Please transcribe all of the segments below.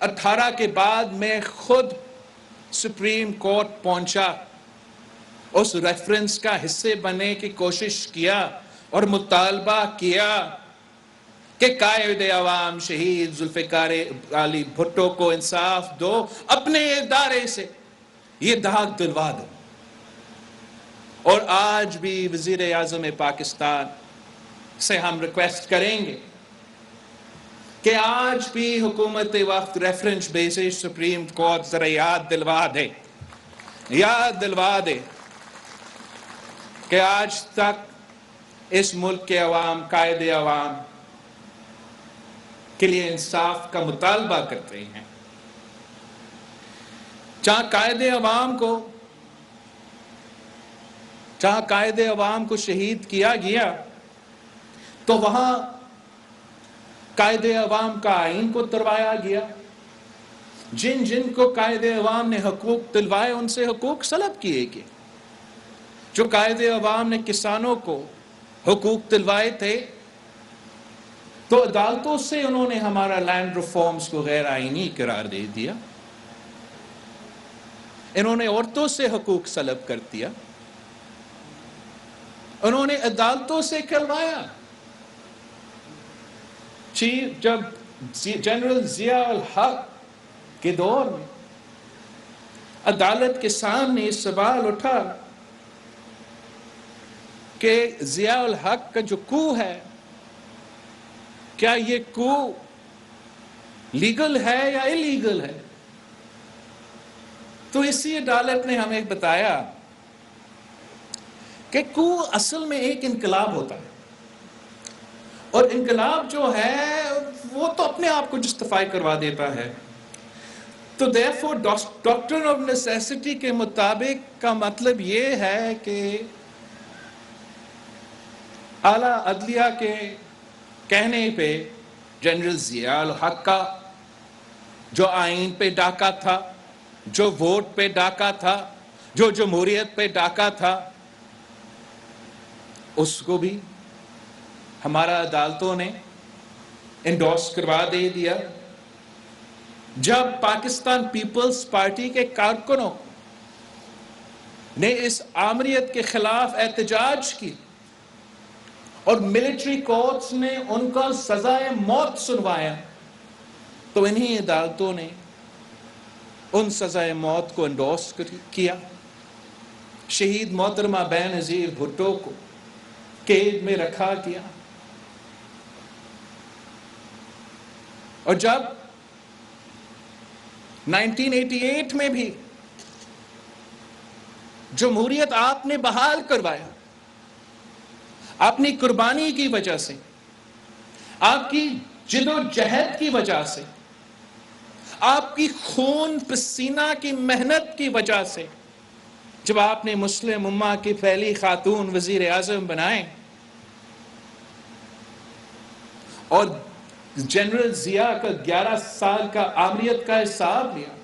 18 کے بعد میں خود سپریم کورٹ پہنچا، اس ریفرنس کا حصے بننے کی کوشش کیا اور مطالبہ کیا کہ قائد عوام شہید ذوالفقار علی بھٹو کو انصاف دو، اپنے ادارے سے یہ داغ دلوا دو۔ اور آج بھی وزیر اعظم پاکستان سے ہم ریکویسٹ کریں گے کہ آج بھی حکومت وقت ریفرنس بیسس سپریم کورٹ ذرا یاد دلوا دے کہ آج تک اس ملک کے عوام قائد عوام کے لیے انصاف کا مطالبہ کرتے ہیں۔ جہاں قائد عوام کو شہید کیا گیا تو وہاں قائد عوام کا آئین کو توڑوایا گیا، جن کو قائد عوام نے حقوق دلوائے ان سے حقوق سلب کیے گئے۔ جو قائد عوام نے کسانوں کو حقوق دلوائے تھے تو عدالتوں سے انہوں نے ہمارا لینڈ ریفارمز کو غیر آئینی قرار دے دیا، انہوں نے عورتوں سے حقوق سلب کر دیا، انہوں نے عدالتوں سے کھلوایا۔ جب جنرل ضیاء الحق کے دور میں عدالت کے سامنے یہ سوال اٹھا کہ ضیاء الحق کا جو کو ہے، کیا یہ کو لیگل ہے یا الیگل ہے؟ تو اسی عدالت نے ہمیں بتایا کہ کو اصل میں ایک انقلاب ہوتا ہے، اور انقلاب جو ہے وہ تو اپنے آپ کو جسٹیفائی کروا دیتا ہے۔ تو therefore ڈاکٹرن آف نیسیسٹی کے مطابق کا مطلب یہ ہے کہ اعلیٰ عدلیہ کے کہنے پہ جنرل ضیاء الحق کا جو آئین پہ ڈاکہ تھا، جو ووٹ پہ ڈاکہ تھا، جو جمہوریت پہ ڈاکہ تھا، اس کو بھی ہمارا عدالتوں نے انڈورس کروا دے دیا۔ جب پاکستان پیپلز پارٹی کے کارکنوں نے اس آمریت کے خلاف احتجاج کی اور ملٹری کورٹس نے ان کا سزائے موت سنوایا، تو انہی عدالتوں نے ان سزائے موت کو انڈورس کیا۔ شہید محترمہ بینظیر بھٹو کو قید میں رکھا گیا، اور جب 1988 میں بھی جمہوریت آپ نے بحال کروایا اپنی قربانی کی وجہ سے، آپ کی جد و جہد کی وجہ سے، آپ کی خون پسینہ کی محنت کی وجہ سے، جب آپ نے مسلم امہ کی پہلی خاتون وزیر اعظم بنائے اور جنرل ضیاء کا 11 سال کا آمریت کا حساب لیا،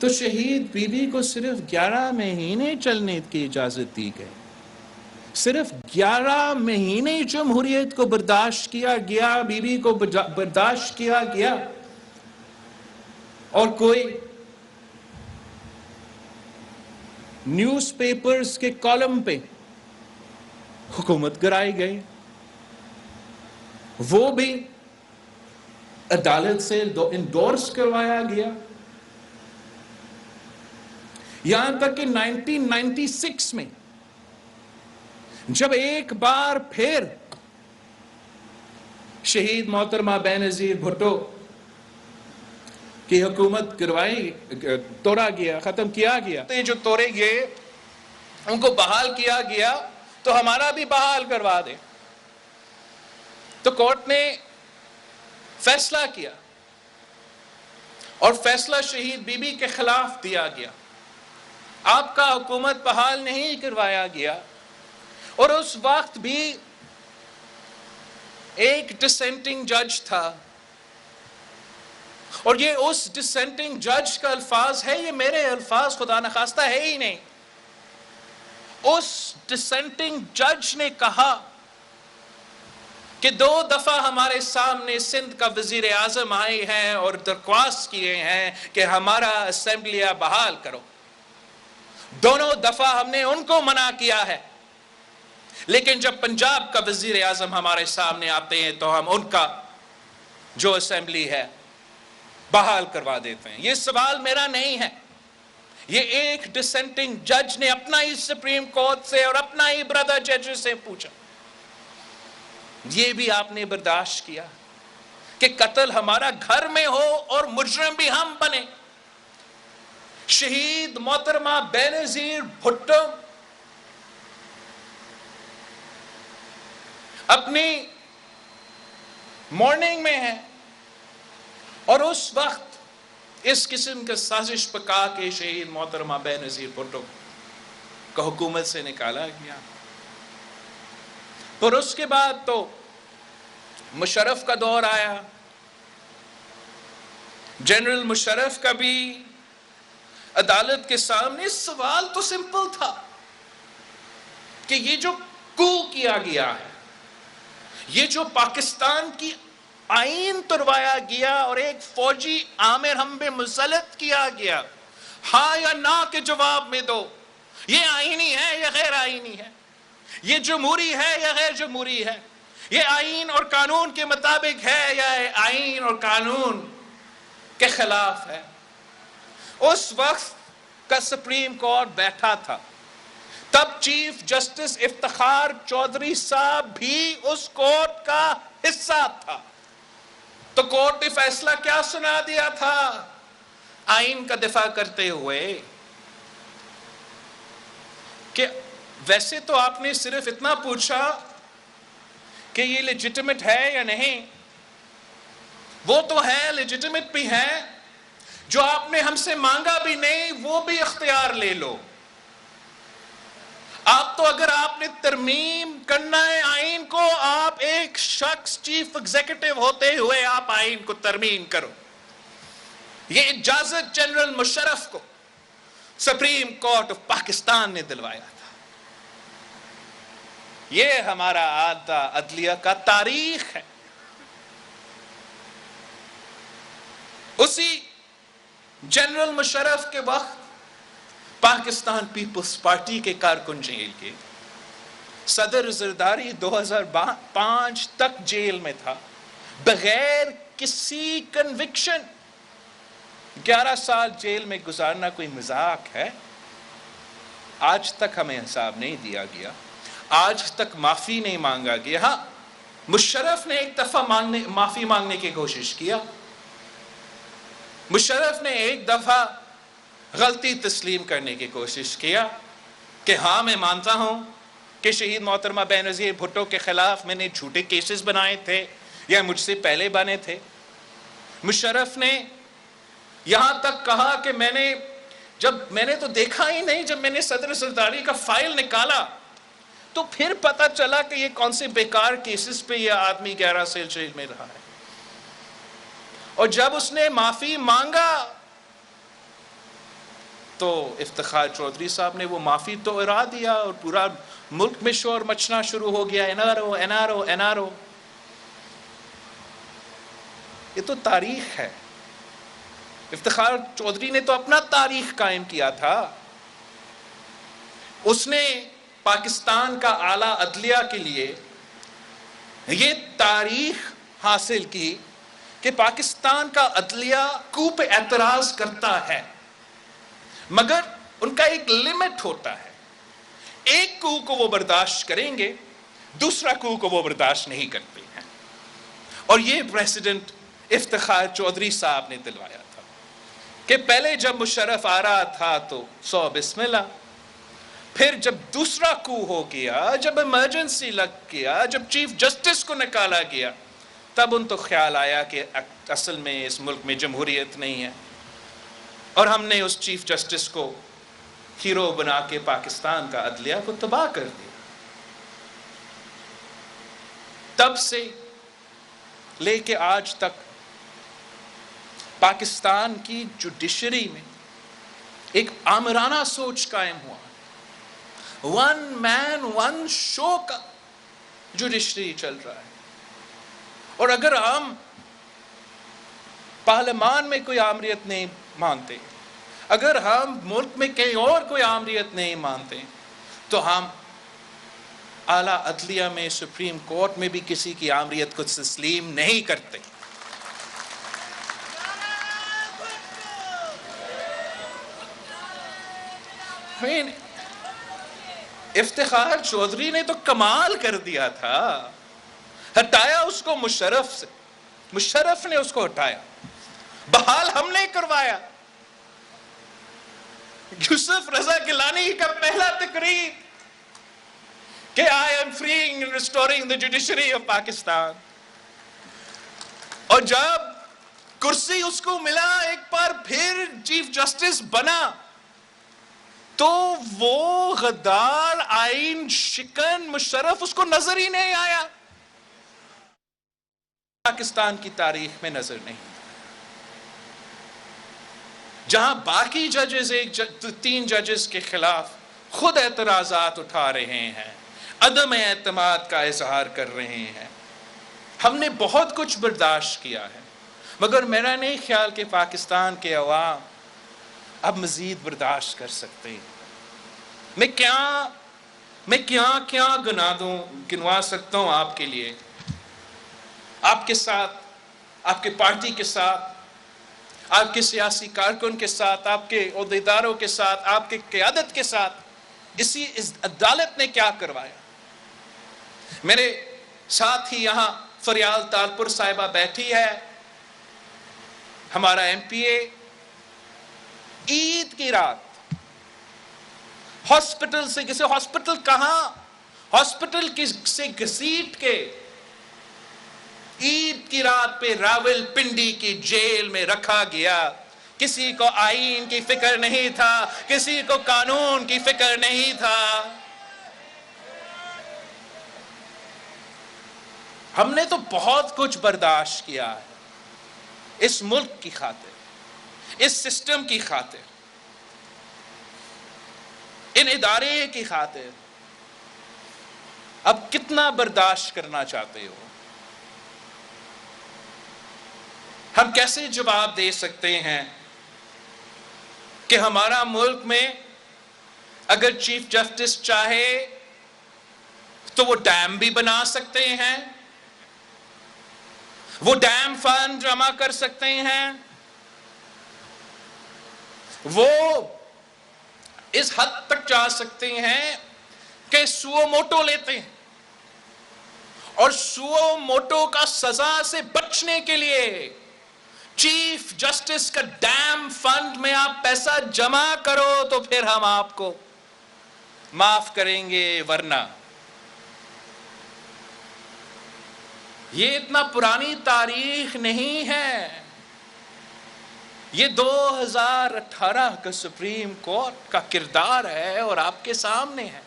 تو شہید بی بی کو صرف 11 مہینے چلنے کی اجازت دی گئی، صرف 11 مہینے جمہوریت کو برداشت کیا گیا، بی بی کو برداشت کیا گیا، اور کوئی نیوز پیپرز کے کالم پہ حکومت گرائی گئی، وہ بھی عدالت سے انڈورس کروایا گیا۔ یہاں تک کہ 1996 میں جب ایک بار پھر شہید محترمہ بینظیر بھٹو کی حکومت توڑا گیا، ختم کیا گیا، تو یہ جو توڑے گئے ان کو بحال کیا گیا، تو ہمارا بھی بحال کروا دے۔ تو کورٹ نے فیصلہ کیا اور فیصلہ شہید بی بی کے خلاف دیا گیا، آپ کا حکومت بحال نہیں کروایا گیا، اور اس وقت بھی ایک ڈسینٹنگ جج تھا، اور یہ اس ڈسینٹنگ جج کا الفاظ ہے، یہ میرے الفاظ خدا نخواستہ ہے ہی نہیں۔ اس ڈسینٹنگ جج نے کہا کہ 2 دفعہ ہمارے سامنے سندھ کا وزیر اعظم آئے ہیں اور درخواست کیے ہیں کہ ہمارا اسمبلیاں بحال کرو. دونوں دفعہ ہم نے ان کو منع کیا ہے، لیکن جب پنجاب کا وزیر اعظم ہمارے سامنے آتے ہیں تو ہم ان کا جو اسمبلی ہے بحال کروا دیتے ہیں. یہ سوال میرا نہیں ہے، یہ ایک ڈسینٹنگ جج نے اپنا ہی سپریم کورٹ سے اور اپنا ہی بردر جج سے پوچھا. یہ بھی آپ نے برداشت کیا کہ قتل ہمارا گھر میں ہو اور مجرم بھی ہم بنے. شہید محترمہ بینظیر بھٹو اپنی مارننگ میں ہے اور اس وقت اس قسم کا سازش پکا کے شہید محترمہ بینظیر بھٹو کو حکومت سے نکالا گیا. اور اس کے بعد تو مشرف کا دور آیا. جنرل مشرف کا بھی عدالت کے سامنے سوال تو سمپل تھا کہ یہ جو کو کیا گیا ہے، یہ جو پاکستان کی آئین تروایا گیا اور ایک فوجی عامر ہم پہ مسلط کیا گیا، ہاں یا نہ کے جواب میں دو. یہ آئینی ہے یا غیر آئینی ہے؟ یہ جمہوری ہے یا غیر جمہوری ہے؟ یہ آئین اور قانون کے مطابق ہے یا آئین اور قانون کے خلاف ہے؟ اس وقت کا سپریم کورٹ بیٹھا تھا، تب چیف جسٹس افتخار چودھری صاحب بھی اس کورٹ کا حصہ تھا. تو کورٹ نے فیصلہ کیا سنا دیا تھا آئین کا دفاع کرتے ہوئے کہ ویسے تو آپ نے صرف اتنا پوچھا کہ یہ لیجٹیمیٹ ہے یا نہیں. وہ تو ہے، لیجٹیمیٹ بھی ہے. جو آپ نے ہم سے مانگا بھی نہیں وہ بھی اختیار لے لو. آپ تو اگر آپ نے ترمیم کرنا ہے آئین کو، آپ ایک شخص چیف ایگزیکٹو ہوتے ہوئے آپ آئین کو ترمیم کرو. یہ اجازت جنرل مشرف کو سپریم کورٹ آف پاکستان نے دلوایا تھا. یہ ہمارا عدلیہ کا تاریخ ہے. اسی جنرل مشرف کے وقت پاکستان پیپلز پارٹی کے کارکن جیل کے، صدر زرداری 2005 تک جیل میں تھا بغیر کسی کنوکشن. 11 سال جیل میں گزارنا کوئی مذاق ہے؟ آج تک ہمیں حساب نہیں دیا گیا، آج تک معافی نہیں مانگا گیا. ہاں، مشرف نے ایک دفعہ معافی مانگنے کی کوشش کیا. مشرف نے ایک دفعہ غلطی تسلیم کرنے کی کوشش کیا کہ ہاں میں مانتا ہوں کہ شہید محترمہ بینظیر بھٹو کے خلاف میں نے جھوٹے کیسز بنائے تھے یا مجھ سے پہلے بنے تھے. مشرف نے یہاں تک کہا کہ میں نے تو دیکھا ہی نہیں، جب میں نے صدر زرداری کا فائل نکالا تو پھر پتا چلا کہ یہ کون سے بیکار کیسز پہ یہ آدمی 11 سال جیل میں رہا ہے. اور جب اس نے معافی مانگا تو افتخار چودھری صاحب نے وہ معافی تو ارا دیا اور پورا ملک میں شور مچنا شروع ہو گیا، NRO NRO NRO. یہ تو تاریخ ہے. افتخار چودھری نے تو اپنا تاریخ قائم کیا تھا. اس نے پاکستان کا اعلیٰ عدلیہ کے لیے یہ تاریخ حاصل کی کہ پاکستان کا عدلیہ کو پہ اعتراض کرتا ہے، مگر ان کا ایک لمٹ ہوتا ہے. ایک کو وہ برداشت کریں گے، دوسرا کو وہ برداشت نہیں کرتے ہیں. اور یہ پریسیڈنٹ افتخار چودھری صاحب نے دلوایا تھا کہ پہلے جب مشرف آ رہا تھا تو 100 بسم اللہ، پھر جب دوسرا کو ہو گیا، جب ایمرجنسی لگ گیا، جب چیف جسٹس کو نکالا گیا، تب ان تو خیال آیا کہ اصل میں اس ملک میں جمہوریت نہیں ہے، اور ہم نے اس چیف جسٹس کو ہیرو بنا کے پاکستان کا عدلیہ کو تباہ کر دیا. تب سے لے کے آج تک پاکستان کی جوڈیشری میں ایک آمرانہ سوچ قائم ہوا. ون مین ون شو کا جوڈیشری چل رہا ہے. اور اگر ہم پارلیمان میں کوئی آمریت نہیں مانتے، اگر ہم ملک میں کہیں اور کوئی آمریت نہیں مانتے، تو ہم اعلیٰ عدلیہ میں، سپریم کورٹ میں بھی کسی کی آمریت کو تسلیم نہیں کرتے۔ افتخار چودھری نے تو کمال کر دیا تھا، ہٹایا اس کو مشرف سے، مشرف نے اس کو ہٹایا، بحال ہم نے کروایا۔ یوسف رضا گیلانی کا پہلا تقریر کہ I am freeing and restoring the judiciary of Pakistan، اور جب کرسی اس کو ملا، ایک بار پھر چیف جسٹس بنا، تو وہ غدار آئین شکن مشرف اس کو نظر ہی نہیں آیا، پاکستان کی تاریخ میں نظر نہیں۔ جہاں باقی ججز تین ججز کے خلاف خود اعتراضات اٹھا رہے ہیں، عدم اعتماد کا اظہار کر رہے ہیں، ہم نے بہت کچھ برداشت کیا ہے، مگر میرا نہیں خیال کہ پاکستان کے عوام اب مزید برداشت کر سکتے ہیں۔ میں کیا گنوا سکتا ہوں آپ کے لیے، آپ کے ساتھ، آپ کے پارٹی کے ساتھ، آپ کے سیاسی کارکن کے ساتھ، آپ کے عہدیداروں کے ساتھ، آپ کے قیادت کے ساتھ اس عدالت نے کیا کروایا۔ میرے ساتھ ہی یہاں فریال تالپور صاحبہ بیٹھی ہے، ہمارا ایم پی اے، عید کی رات ہاسپٹل سے، کسی ہاسپٹل کہاں، ہاسپٹل سے گھسیٹ کے عید کی رات پہ راول پنڈی کی جیل میں رکھا گیا۔ کسی کو آئین کی فکر نہیں تھا، کسی کو قانون کی فکر نہیں تھا۔ ہم نے تو بہت کچھ برداشت کیا ہے اس ملک کی خاطر، اس سسٹم کی خاطر، ان ادارے کی خاطر۔ اب کتنا برداشت کرنا چاہتے ہو؟ ہم کیسے جواب دے سکتے ہیں کہ ہمارا ملک میں اگر چیف جسٹس چاہے تو وہ ڈیم بھی بنا سکتے ہیں، وہ ڈیم فنڈ جمع کر سکتے ہیں، وہ اس حد تک جا سکتے ہیں کہ سو موٹو لیتے ہیں، اور سو موٹو کا سزا سے بچنے کے لیے چیف جسٹس کا ڈیم فنڈ میں آپ پیسہ جمع کرو تو پھر ہم آپ کو معاف کریں گے، ورنہ۔ یہ اتنا پرانی تاریخ نہیں ہے، یہ 2018 کا سپریم کورٹ کا کردار ہے اور آپ کے سامنے ہے۔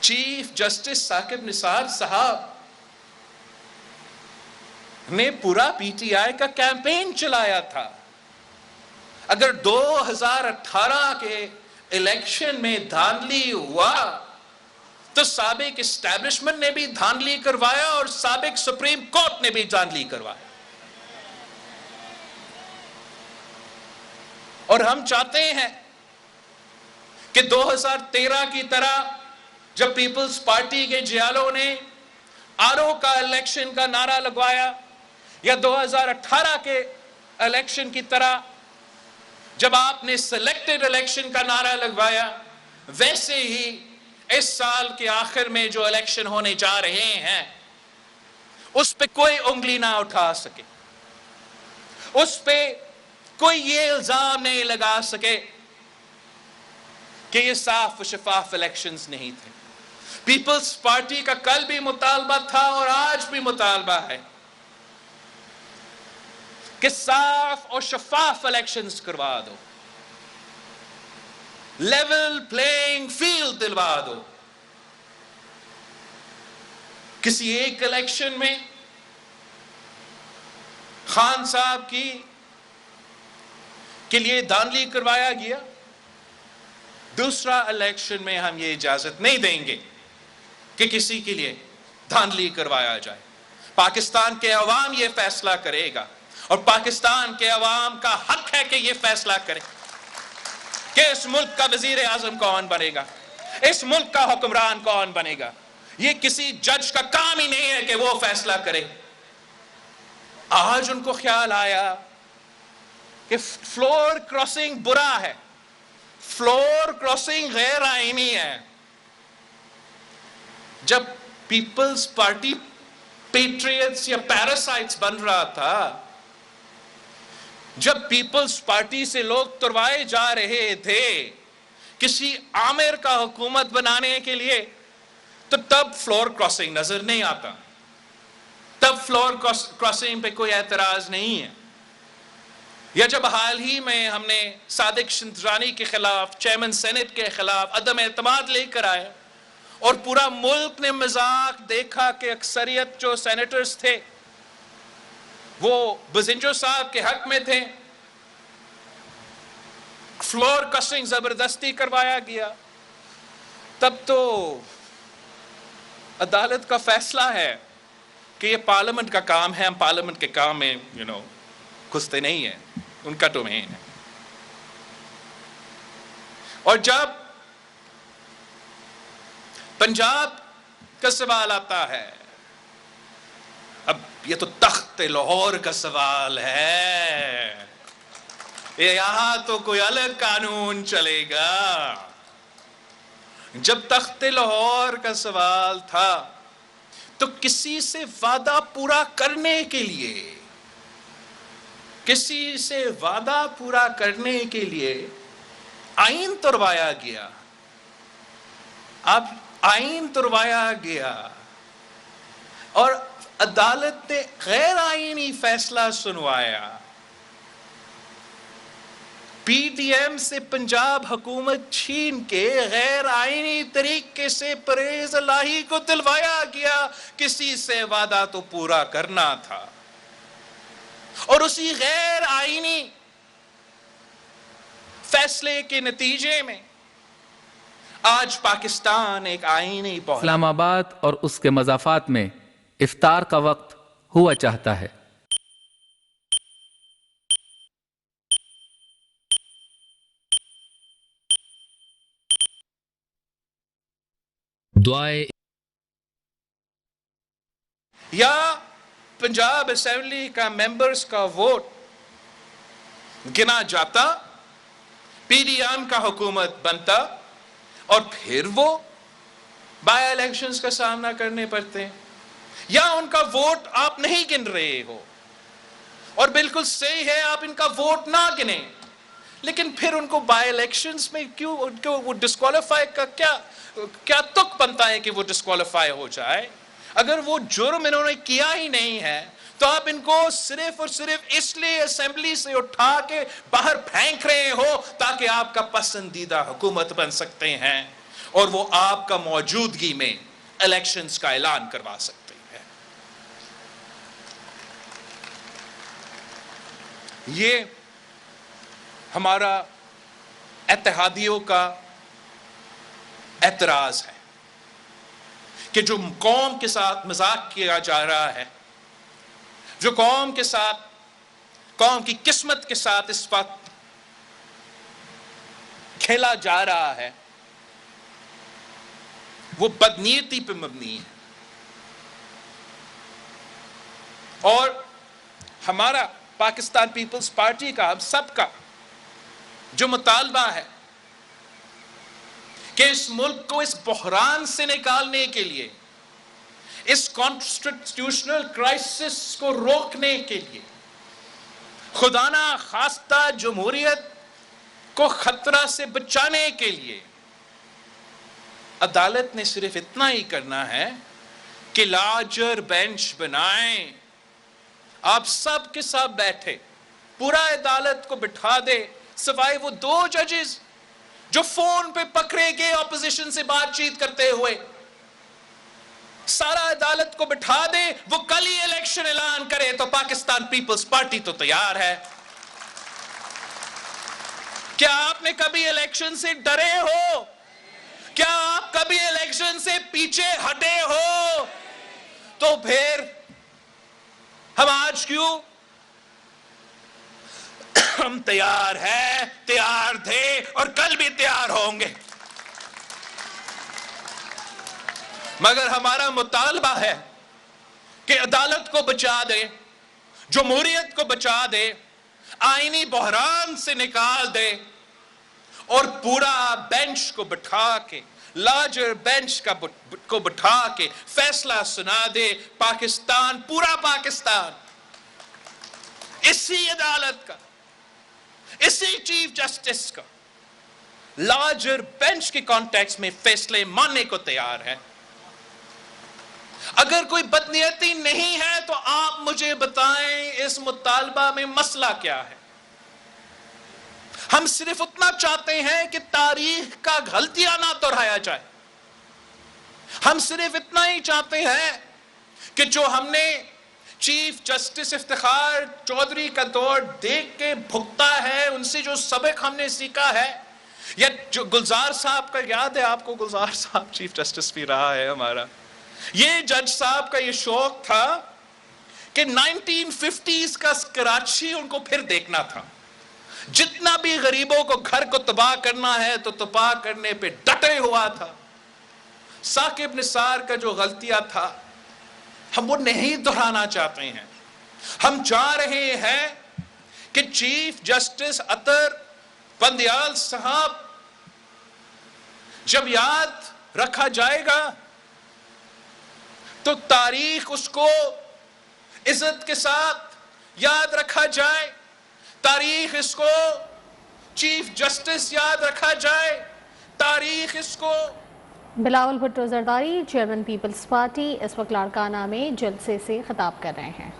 چیف جسٹس ثاقب نثار صاحب نے پورا پی ٹی آئی کا کیمپین چلایا تھا۔ اگر 2018 کے الیکشن میں دھاندلی ہوا تو سابق اسٹیبلشمنٹ نے بھی دھاندلی کروایا اور سابق سپریم کورٹ نے بھی دھاندلی کروایا، اور ہم چاہتے ہیں کہ 2013 کی طرح جب پیپلز پارٹی کے جیالوں نے آر او کا الیکشن کا نعرہ لگوایا، یا 2018 کے الیکشن کی طرح جب آپ نے سلیکٹڈ الیکشن کا نعرہ لگوایا، ویسے ہی اس سال کے آخر میں جو الیکشن ہونے جا رہے ہیں اس پہ کوئی انگلی نہ اٹھا سکے، اس پہ کوئی یہ الزام نہیں لگا سکے کہ یہ صاف و شفاف الیکشنز نہیں تھے۔ پیپلز پارٹی کا کل بھی مطالبہ تھا اور آج بھی مطالبہ ہے کہ صاف اور شفاف الیکشنز کروا دو، لیول پلینگ فیلڈ دلوا دو۔ کسی ایک الیکشن میں خان صاحب کے لیے دھاندلی کروایا گیا، دوسرا الیکشن میں ہم یہ اجازت نہیں دیں گے کہ کسی کے لیے دھاندلی کروایا جائے۔ پاکستان کے عوام یہ فیصلہ کرے گا اور پاکستان کے عوام کا حق ہے کہ یہ فیصلہ کرے کہ اس ملک کا وزیر اعظم کون بنے گا، اس ملک کا حکمران کون بنے گا۔ یہ کسی جج کا کام ہی نہیں ہے کہ وہ فیصلہ کرے۔ آج ان کو خیال آیا کہ فلور کراسنگ برا ہے، فلور کراسنگ غیر آئینی ہے۔ جب پیپلز پارٹی پیٹریٹس یا پیراسائٹس بن رہا تھا، جب پیپلز پارٹی سے لوگ تروائے جا رہے تھے کسی آمر کا حکومت بنانے کے لیے، تو تب فلور کراسنگ نظر نہیں آتا، تب فلور کراسنگ پہ کوئی اعتراض نہیں ہے۔ یا جب حال ہی میں ہم نے صادق شنترانی کے خلاف، چیئرمین سینٹ کے خلاف عدم اعتماد لے کر آئے اور پورا ملک نے مذاق دیکھا کہ اکثریت جو سینیٹرز تھے وہ بزنجو صاحب کے حق میں تھے، فلور کراسنگ زبردستی کروایا گیا، تب تو عدالت کا فیصلہ ہے کہ یہ پارلیمنٹ کا کام ہے، ہم پارلیمنٹ کے کام میں گھستے نہیں ہیں، ان کا ڈومین ہے۔ اور جب پنجاب کا سوال آتا ہے، اب یہ تو تخت لاہور کا سوال ہے، یہاں تو کوئی الگ قانون چلے گا۔ جب تخت لاہور کا سوال تھا تو کسی سے وعدہ پورا کرنے کے لیے، کسی سے وعدہ پورا کرنے کے لیے آئین تروایا گیا۔ اب آئین تروایا گیا اور عدالت نے غیر آئینی فیصلہ سنوایا۔ پی ٹی ایم سے پنجاب حکومت چھین کے غیر آئینی طریقے سے پرویز الہی کو دلوایا گیا، کسی سے وعدہ تو پورا کرنا تھا، اور اسی غیر آئینی فیصلے کے نتیجے میں آج پاکستان ایک آئینی اسلام آباد اور اس کے مضافات میں افطار کا وقت ہوا چاہتا ہے۔ دعائے یا پنجاب اسمبلی کا ممبرز کا ووٹ گنا جاتا، پی ڈی ایم کا حکومت بنتا، اور پھر وہ بائی الیکشنز کا سامنا کرنے پڑتے ہیں۔ یا ان کا ووٹ آپ نہیں گن رہے ہو، اور بالکل صحیح ہے آپ ان کا ووٹ نہ گنیں، لیکن پھر ان کو بائی الیکشنز میں کیوں وہ ڈسکوالیفائی کا کیا تک بنتا ہے کہ وہ ڈسکوالیفائی ہو جائے؟ اگر وہ جرم انہوں نے کیا ہی نہیں ہے تو آپ ان کو صرف اور صرف اس لیے اسمبلی سے اٹھا کے باہر پھینک رہے ہو تاکہ آپ کا پسندیدہ حکومت بن سکتے ہیں اور وہ آپ کا موجودگی میں الیکشنز کا اعلان کروا سکتے ہیں۔ یہ ہمارا اتحادیوں کا اعتراض ہے کہ جو قوم کے ساتھ مذاق کیا جا رہا ہے، جو قوم کے ساتھ، قوم کی قسمت کے ساتھ اس وقت کھیلا جا رہا ہے، وہ بدنیتی پہ مبنی ہے۔ اور ہمارا پاکستان پیپلز پارٹی کا، ہم سب کا جو مطالبہ ہے کہ اس ملک کو اس بحران سے نکالنے کے لیے، اس کانسٹیٹیوشنل کرائسس کو روکنے کے لیے، خدا نہ خواستہ جمہوریت کو خطرہ سے بچانے کے لیے عدالت نے صرف اتنا ہی کرنا ہے کہ لارجر بینچ بنائیں، آپ سب کے ساتھ بیٹھے، پورا عدالت کو بٹھا دے، سوائے وہ 2 ججز جو فون پہ پکڑے گئے اپوزیشن سے بات چیت کرتے ہوئے، سارا عدالت کو بٹھا دے، وہ کل ہی الیکشن اعلان کرے تو پاکستان پیپلز پارٹی تو تیار ہے۔ کیا آپ نے کبھی الیکشن سے ڈرے ہو؟ کیا آپ کبھی الیکشن سے پیچھے ہٹے ہو؟ تو پھر ہم آج کیوں؟ ہم تیار ہیں، تیار تھے اور کل بھی تیار ہوں گے، مگر ہمارا مطالبہ ہے کہ عدالت کو بچا دے، جمہوریت کو بچا دے، آئینی بحران سے نکال دے اور پورا بینچ کو بٹھا کے، لارجر بینچ کو بٹھا کے فیصلہ سنا دے۔ پاکستان، پورا پاکستان اسی عدالت کا، اسی چیف جسٹس کا، لارجر بینچ کے کانٹیکس میں فیصلے ماننے کو تیار ہے۔ اگر کوئی بدنیتی نہیں ہے تو آپ مجھے بتائیں اس مطالبہ میں مسئلہ کیا ہے؟ ہم صرف اتنا چاہتے ہیں کہ تاریخ کا غلطیاں نہ دہرایا جائے، ہم صرف اتنا ہی چاہتے ہیں کہ جو ہم نے چیف جسٹس افتخار چودھری کا دور دیکھ کے بھگتا ہے، ان سے جو سبق ہم نے سیکھا ہے، یا جو گلزار صاحب کا یاد ہے آپ کو، گلزار صاحب چیف جسٹس بھی رہا ہے ہمارا، یہ جج صاحب کا یہ شوق تھا کہ 1950s کا کراچی ان کو پھر دیکھنا تھا، جتنا بھی غریبوں کو گھر کو تباہ کرنا ہے تو تباہ کرنے پہ ڈٹے ہوا تھا۔ ثاقب نثار کا جو غلطیاں تھا ہم وہ نہیں دہرانا چاہتے ہیں۔ ہم چاہ رہے ہیں کہ چیف جسٹس اطہر بندیال صاحب جب یاد رکھا جائے گا تو تاریخ اس کو عزت کے ساتھ یاد رکھا جائے، تاریخ اس کو چیف جسٹس یاد رکھا جائے، تاریخ اس کو۔ بلاول بھٹو زرداری چیئرمین پیپلز پارٹی اس وقت لاڑکانہ میں جلسے سے خطاب کر رہے ہیں۔